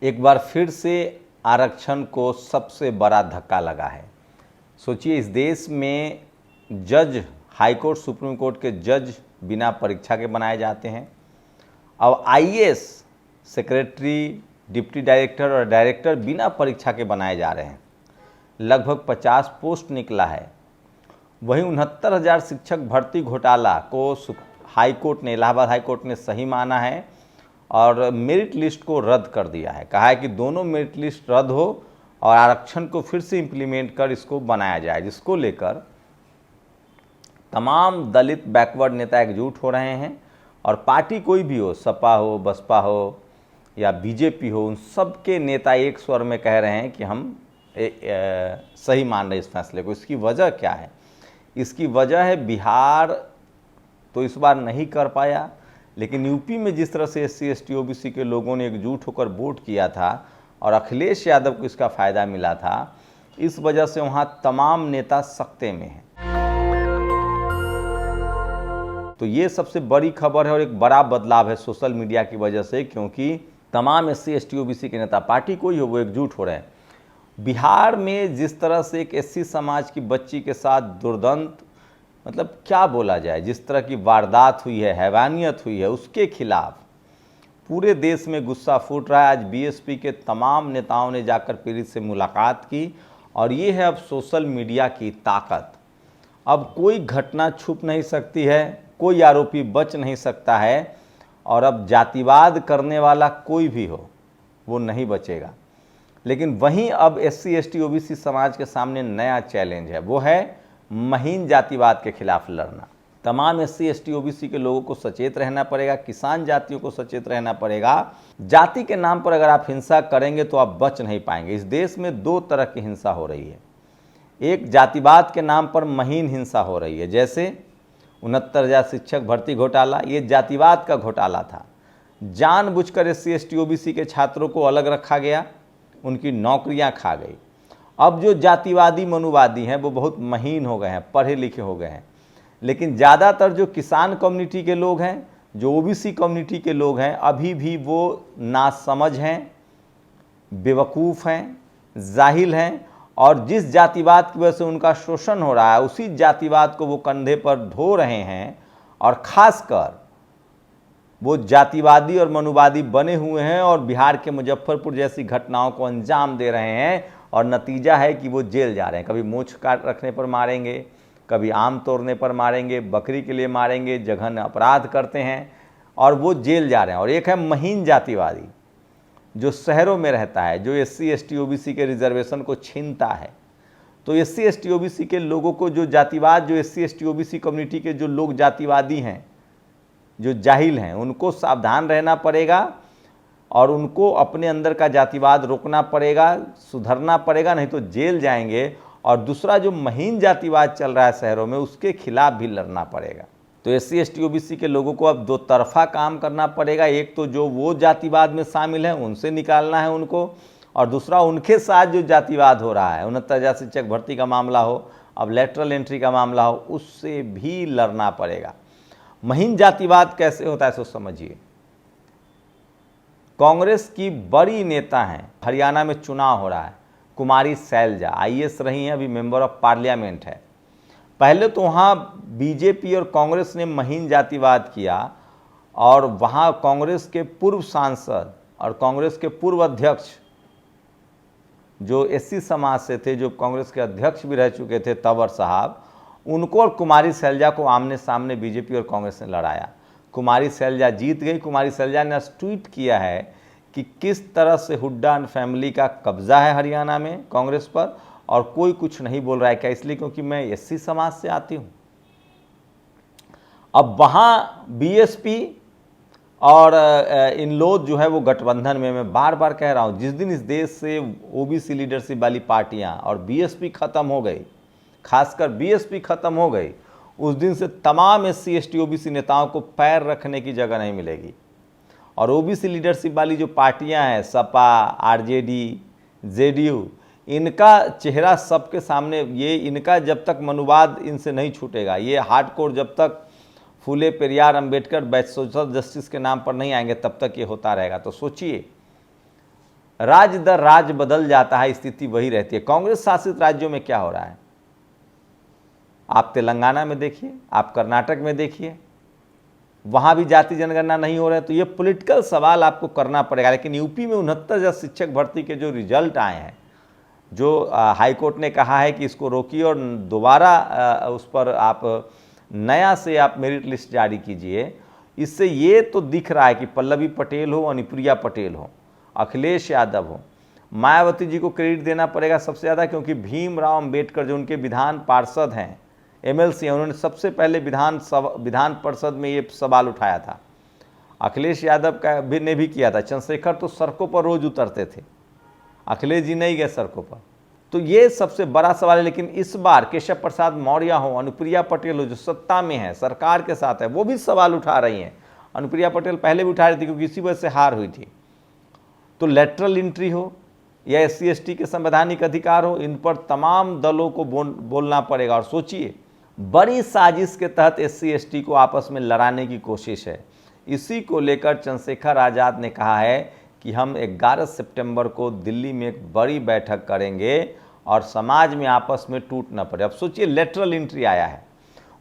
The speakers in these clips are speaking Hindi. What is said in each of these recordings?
एक बार फिर से आरक्षण को सबसे बड़ा धक्का लगा है। सोचिए, इस देश में जज, हाईकोर्ट सुप्रीम कोर्ट के जज बिना परीक्षा के बनाए जाते हैं। अब आईएएस सेक्रेटरी, डिप्टी डायरेक्टर और डायरेक्टर बिना परीक्षा के बनाए जा रहे हैं। लगभग 50 पोस्ट निकला है। वहीं 69,000 शिक्षक भर्ती घोटाला को हाईकोर्ट ने, इलाहाबाद हाईकोर्ट ने सही माना है और मेरिट लिस्ट को रद्द कर दिया है। कहा है कि दोनों मेरिट लिस्ट रद्द हो और आरक्षण को फिर से इम्प्लीमेंट कर इसको बनाया जाए, जिसको लेकर तमाम दलित बैकवर्ड नेता एकजुट हो रहे हैं। और पार्टी कोई भी हो, सपा हो, बसपा हो या बीजेपी हो, उन सब के नेता एक स्वर में कह रहे हैं कि हम सही मान रहे इस फैसले को। इसकी वजह क्या है? इसकी वजह है बिहार तो इस बार नहीं कर पाया, लेकिन यूपी में जिस तरह से SC ST OBC के लोगों ने एकजुट होकर वोट किया था और अखिलेश यादव को इसका फ़ायदा मिला था, इस वजह से वहाँ तमाम नेता सख्ते में हैं। तो ये सबसे बड़ी खबर है और एक बड़ा बदलाव है सोशल मीडिया की वजह से, क्योंकि तमाम SC ST OBC के नेता, पार्टी कोई हो, वो एकजुट हो रहे हैं। बिहार में जिस तरह से एक SC समाज की बच्ची के साथ दुर्दांत, मतलब क्या बोला जाए, जिस तरह की वारदात हुई है, हैवानियत हुई है, उसके खिलाफ पूरे देश में गुस्सा फूट रहा है। आज BSP के तमाम नेताओं ने जाकर पीड़ित से मुलाकात की और ये है अब सोशल मीडिया की ताकत। अब कोई घटना छुप नहीं सकती है, कोई आरोपी बच नहीं सकता है और अब जातिवाद करने वाला कोई भी हो वो नहीं बचेगा। लेकिन वहीं अब SC ST OBC समाज के सामने नया चैलेंज है, वो है महीन जातिवाद के खिलाफ लड़ना। तमाम SC ST OBC के लोगों को सचेत रहना पड़ेगा, किसान जातियों को सचेत रहना पड़ेगा। जाति के नाम पर अगर आप हिंसा करेंगे तो आप बच नहीं पाएंगे। इस देश में दो तरह की हिंसा हो रही है। एक जातिवाद के नाम पर महीन हिंसा हो रही है, जैसे 69,000 शिक्षक भर्ती घोटाला, ये जातिवाद का घोटाला था। जानबूझकर SC ST OBC के छात्रों को अलग रखा गया, उनकी नौकरियां खा गई। अब जो जातिवादी मनुवादी हैं वो बहुत महीन हो गए हैं, पढ़े लिखे हो गए हैं। लेकिन ज़्यादातर जो किसान कम्युनिटी के लोग हैं, जो OBC कम्युनिटी के लोग हैं, अभी भी वो नासमझ हैं, बेवकूफ़ हैं, जाहिल हैं और जिस जातिवाद की वजह से उनका शोषण हो रहा है, उसी जातिवाद को वो कंधे पर ढो रहे हैं और ख़ासकर वो जातिवादी और मनुवादी बने हुए हैं और बिहार के मुजफ्फरपुर जैसी घटनाओं को अंजाम दे रहे हैं। और नतीजा है कि वो जेल जा रहे हैं। कभी मूंछ काट रखने पर मारेंगे, कभी आम तोड़ने पर मारेंगे, बकरी के लिए मारेंगे, जघन्य अपराध करते हैं और वो जेल जा रहे हैं। और एक है महीन जातिवादी जो शहरों में रहता है, जो SC ST OBC के रिजर्वेशन को छीनता है। तो SC ST OBC के लोगों को जो जातिवाद, जो SC ST OBC कम्युनिटी के जो लोग जातिवादी हैं, जो जाहिल हैं, उनको सावधान रहना पड़ेगा और उनको अपने अंदर का जातिवाद रोकना पड़ेगा, सुधरना पड़ेगा, नहीं तो जेल जाएंगे। और दूसरा जो महीन जातिवाद चल रहा है शहरों में, उसके खिलाफ भी लड़ना पड़ेगा। तो SC ST OBC के लोगों को अब दो तरफा काम करना पड़ेगा। एक तो जो वो जातिवाद में शामिल हैं उनसे निकालना है उनको, और दूसरा उनके साथ जो जातिवाद हो रहा है, 69,000 शिक्षक भर्ती का मामला हो, अब लेटरल एंट्री का मामला हो, उससे भी लड़ना पड़ेगा। महीन जातिवाद कैसे होता है सो समझिए। कांग्रेस की बड़ी नेता हैं, हरियाणा में चुनाव हो रहा है, कुमारी सैलजा IAS रही हैं, अभी मेंबर ऑफ पार्लियामेंट है। पहले तो वहाँ BJP और कांग्रेस ने महीन जातिवाद किया और वहाँ कांग्रेस के पूर्व सांसद और कांग्रेस के पूर्व अध्यक्ष जो SC समाज से थे, जो कांग्रेस के अध्यक्ष भी रह चुके थे, तंवर साहब, उनको और कुमारी सैलजा को आमने सामने BJP और कांग्रेस ने लड़ाया। कुमारी सैलजा जीत गई। कुमारी सैलजा ने ट्वीट किया है कि किस तरह से हुड्डा एंड फैमिली का कब्जा है हरियाणा में कांग्रेस पर और कोई कुछ नहीं बोल रहा है। क्या? इसलिए क्योंकि मैं SC समाज से आती हूँ। अब वहाँ BSP और इन लोग जो है वो गठबंधन में, मैं बार बार कह रहा हूँ, जिस दिन इस देश से OBC लीडरशिप वाली पार्टियाँ और BSP ख़त्म हो गई, खासकर BSP ख़त्म हो गई, उस दिन से तमाम SC ST OBC नेताओं को पैर रखने की जगह नहीं मिलेगी। और OBC लीडरशिप वाली जो पार्टियां हैं, सपा, RJD, JDU, इनका चेहरा सबके सामने, ये इनका जब तक मनुवाद इनसे नहीं छूटेगा, ये हार्डकोर जब तक फूले पेरियार अंबेडकर सोशल जस्टिस के नाम पर नहीं आएंगे, तब तक ये होता रहेगा। तो सोचिए, राज्य दर राज्य बदल जाता है, स्थिति वही रहती है। कांग्रेस शासित राज्यों में क्या हो रहा है, आप तेलंगाना में देखिए, आप कर्नाटक में देखिए, वहाँ भी जाति जनगणना नहीं हो रहा है। तो ये पॉलिटिकल सवाल आपको करना पड़ेगा। लेकिन यूपी में 69,000 शिक्षक भर्ती के जो रिजल्ट आए हैं, जो हाईकोर्ट ने कहा है कि इसको रोकिए और दोबारा उस पर आप नया से आप मेरिट लिस्ट जारी कीजिए, इससे ये तो दिख रहा है कि पल्लवी पटेल हो, अनुप्रिया पटेल हो, अखिलेश यादव हो, मायावती जी को क्रेडिट देना पड़ेगा सबसे ज़्यादा, क्योंकि भीमराव अंबेडकर जो उनके विधान पार्षद हैं, एमएलसी हैं, उन्होंने सबसे पहले विधान परिषद में ये सवाल उठाया था। अखिलेश यादव का ने भी किया था। चंद्रशेखर तो सड़कों पर रोज उतरते थे, अखिलेश जी नहीं गए सड़कों पर। तो ये सबसे बड़ा सवाल है। लेकिन इस बार केशव प्रसाद मौर्य हो, अनुप्रिया पटेल हो, जो सत्ता में है, सरकार के साथ है, वो भी सवाल उठा रही हैं। अनुप्रिया पटेल पहले भी उठा रही थी क्योंकि इसी वजह से हार हुई थी। तो लेटरल एंट्री हो या SC ST के संवैधानिक अधिकार हो, इन पर तमाम दलों को बोलना पड़ेगा। और सोचिए, बड़ी साजिश के तहत SC ST को आपस में लड़ाने की कोशिश है। इसी को लेकर चंद्रशेखर आज़ाद ने कहा है कि हम 11 सितंबर को दिल्ली में एक बड़ी बैठक करेंगे और समाज में आपस में टूट न पड़े। अब सोचिए, लेटरल एंट्री आया है।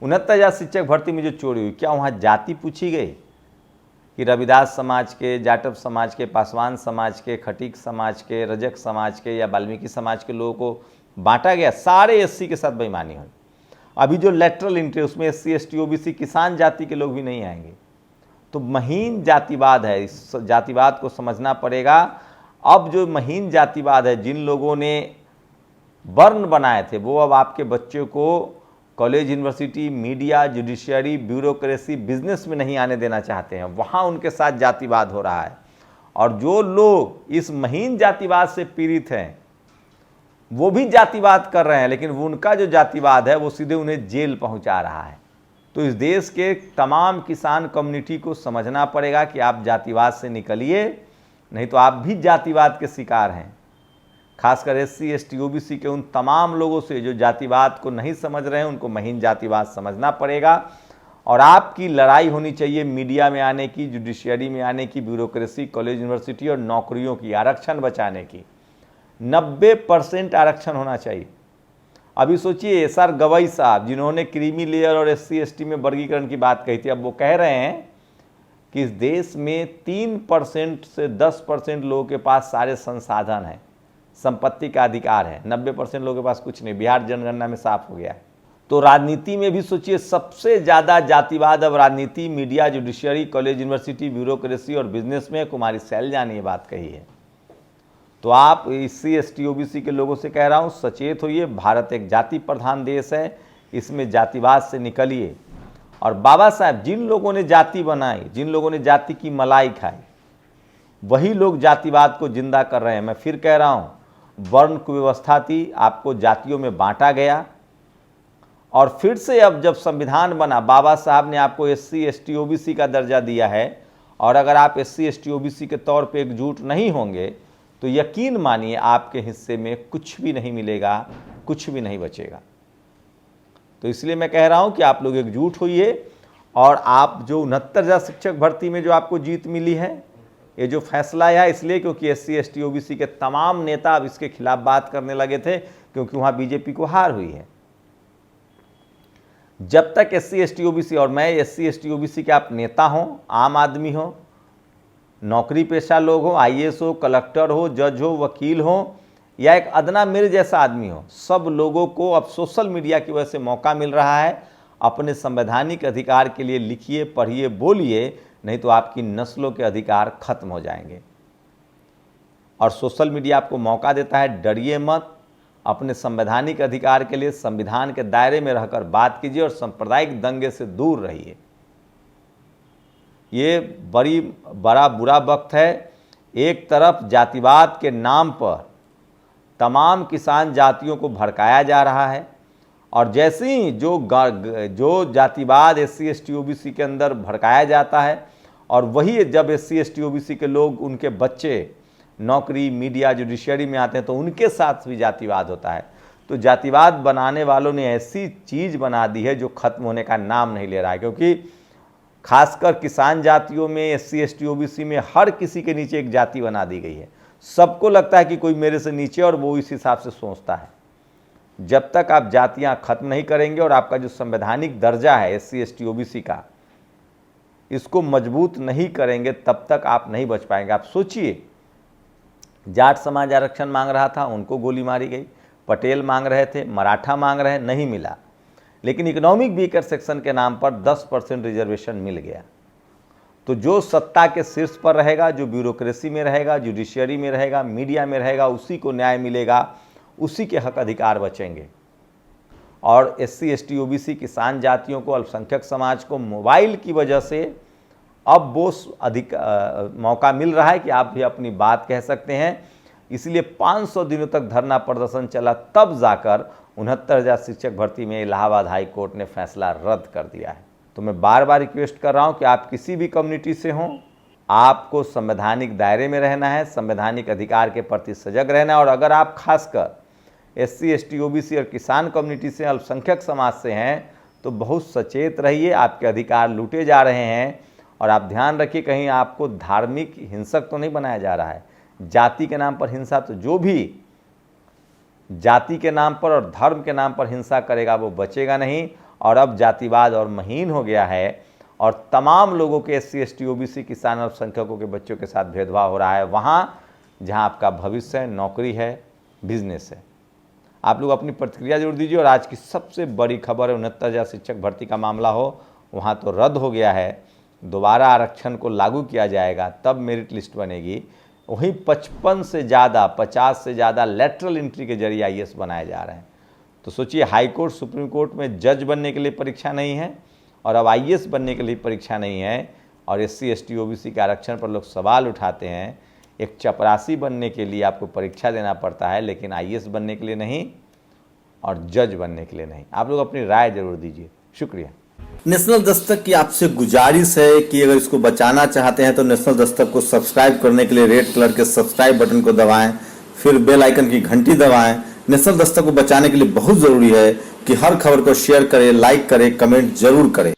69,000 शिक्षक भर्ती में जो चोरी हुई, क्या वहाँ जाति पूछी गई कि रविदास समाज के, जाटव समाज के, पासवान समाज के, खटीक समाज के, रजक समाज के या वाल्मीकि समाज के लोगों को बांटा गया? सारे SC के साथ बेईमानी हुई। अभी जो लेटरल एंट्री, उसमें SC ST OBC किसान जाति के लोग भी नहीं आएंगे। तो महीन जातिवाद है, इस जातिवाद को समझना पड़ेगा। अब जो महीन जातिवाद है, जिन लोगों ने वर्ण बनाए थे, वो अब आपके बच्चों को college, university, media, judiciary, bureaucracy, business में नहीं आने देना चाहते हैं। वहाँ उनके साथ जातिवाद हो रहा है। और जो लोग इस महीन जातिवाद से पीड़ित हैं, वो भी जातिवाद कर रहे हैं, लेकिन उनका जो जातिवाद है वो सीधे उन्हें जेल पहुंचा रहा है। तो इस देश के तमाम किसान कम्युनिटी को समझना पड़ेगा कि आप जातिवाद से निकलिए, नहीं तो आप भी जातिवाद के शिकार हैं। खासकर SC ST OBC के उन तमाम लोगों से जो जातिवाद को नहीं समझ रहे हैं, उनको महीन जातिवाद समझना पड़ेगा। और आपकी लड़ाई होनी चाहिए मीडिया में आने की, जुडिशियरी में आने की, ब्यूरोक्रेसी, कॉलेज, यूनिवर्सिटी और नौकरियों की, आरक्षण बचाने की। 90% आरक्षण होना चाहिए। अभी सोचिए, SR गवई साहब, जिन्होंने क्रीमी लेयर और SC ST में वर्गीकरण की बात कही थी, अब वो कह रहे हैं कि इस देश में 3% से 10% लोगों के पास सारे संसाधन हैं, संपत्ति का अधिकार है, 90% लोगों के पास कुछ नहीं। बिहार जनगणना में साफ हो गया है। तो राजनीति में भी सोचिए, सबसे ज़्यादा जातिवाद अब राजनीति, media, judiciary, college, university, bureaucracy और बिजनेस में। कुमारी सैलजा ने ये बात कही है। तो आप SC ST OBC के लोगों से कह रहा हूँ, सचेत होइए। भारत एक जाति प्रधान देश है, इसमें जातिवाद से निकलिए। और बाबा साहब, जिन लोगों ने जाति बनाई, जिन लोगों ने जाति की मलाई खाई, वही लोग जातिवाद को जिंदा कर रहे हैं। मैं फिर कह रहा हूँ, वर्ण कुव्यवस्था थी, आपको जातियों में बांटा गया। और फिर से अब जब संविधान बना, बाबा साहब ने आपको SC ST OBC का दर्जा दिया है। और अगर आप SC ST OBC के तौर पे एकजुट नहीं होंगे तो यकीन मानिए आपके हिस्से में कुछ भी नहीं मिलेगा, कुछ भी नहीं बचेगा। तो इसलिए मैं कह रहा हूं कि आप लोग एकजुट होइए। और आप जो 69,000 शिक्षक भर्ती में जो आपको जीत मिली है, ये जो फैसला है, इसलिए क्योंकि SC ST OBC के तमाम नेता अब इसके खिलाफ बात करने लगे थे, क्योंकि वहाँ BJP को हार हुई है। जब तक SC ST OBC, और मैं SC ST OBC के आप नेता हों, आम आदमी हो, नौकरी पेशा लोग हो, IAS हो, कलेक्टर हो, जज हो, वकील हो, या एक अदना मेरे जैसा आदमी हो, सब लोगों को अब सोशल मीडिया की वजह से मौका मिल रहा है। अपने संवैधानिक अधिकार के लिए लिखिए, पढ़िए, बोलिए, नहीं तो आपकी नस्लों के अधिकार खत्म हो जाएंगे। और सोशल मीडिया आपको मौका देता है, डरिए मत। अपने संवैधानिक अधिकार के लिए संविधान के दायरे में रहकर बात कीजिए और सांप्रदायिक दंगे से दूर रहिए। ये बड़ा बुरा वक्त है। एक तरफ जातिवाद के नाम पर तमाम किसान जातियों को भड़काया जा रहा है, और जैसे ही जो जातिवाद SC ST OBC के अंदर भड़काया जाता है, और वही जब SC ST OBC के लोग, उनके बच्चे नौकरी, मीडिया, जुडिशियरी में आते हैं, तो उनके साथ भी जातिवाद होता है। तो जातिवाद बनाने वालों ने ऐसी चीज़ बना दी है जो खत्म होने का नाम नहीं ले रहा है। क्योंकि खासकर किसान जातियों में, SC ST OBC में हर किसी के नीचे एक जाति बना दी गई है। सबको लगता है कि कोई मेरे से नीचे और वो इस हिसाब से सोचता है। जब तक आप जातियां खत्म नहीं करेंगे और आपका जो संवैधानिक दर्जा है SC ST OBC का, इसको मजबूत नहीं करेंगे, तब तक आप नहीं बच पाएंगे। आप सोचिए, जाट समाज आरक्षण मांग रहा था, उनको गोली मारी गई। पटेल मांग रहे थे, मराठा मांग रहे, नहीं मिला। लेकिन इकोनॉमिक वीकर सेक्शन के नाम पर 10% रिजर्वेशन मिल गया। तो जो सत्ता के शीर्ष पर रहेगा, जो ब्यूरोक्रेसी में रहेगा, जुडिशियरी में रहेगा, मीडिया में रहेगा, उसी को न्याय मिलेगा, उसी के हक अधिकार बचेंगे। और SC ST OBC किसान जातियों को, अल्पसंख्यक समाज को मोबाइल की वजह से अब वो मौका मिल रहा है कि आप भी अपनी बात कह सकते हैं। इसलिए 500 दिनों तक धरना प्रदर्शन चला, तब जाकर 69,000 शिक्षक भर्ती में इलाहाबाद हाई कोर्ट ने फैसला रद्द कर दिया है। तो मैं बार बार रिक्वेस्ट कर रहा हूं कि आप किसी भी कम्युनिटी से हों, आपको संवैधानिक दायरे में रहना है, संवैधानिक अधिकार के प्रति सजग रहना है। और अगर आप खासकर SC ST OBC और किसान कम्युनिटी से, अल्पसंख्यक समाज से हैं, तो बहुत सचेत रहिए, आपके अधिकार लूटे जा रहे हैं। और आप ध्यान रखिए, कहीं आपको धार्मिक हिंसक तो नहीं बनाया जा रहा है। जाति के नाम पर हिंसा, तो जो भी जाति के नाम पर और धर्म के नाम पर हिंसा करेगा वो बचेगा नहीं। और अब जातिवाद और महीन हो गया है और तमाम लोगों के SC ST OBC किसान और अल्पसंख्यकों के बच्चों के साथ भेदभाव हो रहा है, वहाँ जहाँ आपका भविष्य है, नौकरी है, बिजनेस है। आप लोग अपनी प्रतिक्रिया जरूर दीजिए। और आज की सबसे बड़ी खबर है, 69,000 शिक्षक भर्ती का मामला हो, वहाँ तो रद्द हो गया है, दोबारा आरक्षण को लागू किया जाएगा, तब मेरिट लिस्ट बनेगी। वहीं 50 से ज़्यादा लेटरल एंट्री के जरिए IAS बनाए जा रहे हैं। तो सोचिए, हाई कोर्ट, सुप्रीम कोर्ट में जज बनने के लिए परीक्षा नहीं है और अब IAS बनने के लिए परीक्षा नहीं है। और SC ST OBC के आरक्षण पर लोग सवाल उठाते हैं। एक चपरासी बनने के लिए आपको परीक्षा देना पड़ता है, लेकिन IAS बनने के लिए नहीं और जज बनने के लिए नहीं। आप लोग अपनी राय जरूर दीजिए। शुक्रिया। नेशनल दस्तक की आपसे गुजारिश है कि अगर इसको बचाना चाहते हैं तो नेशनल दस्तक को सब्सक्राइब करने के लिए रेड कलर के सब्सक्राइब बटन को दबाएं, फिर बेल आइकन की घंटी दबाएं। नेशनल दस्तक को बचाने के लिए बहुत जरूरी है कि हर खबर को शेयर करें, लाइक करें, कमेंट जरूर करें।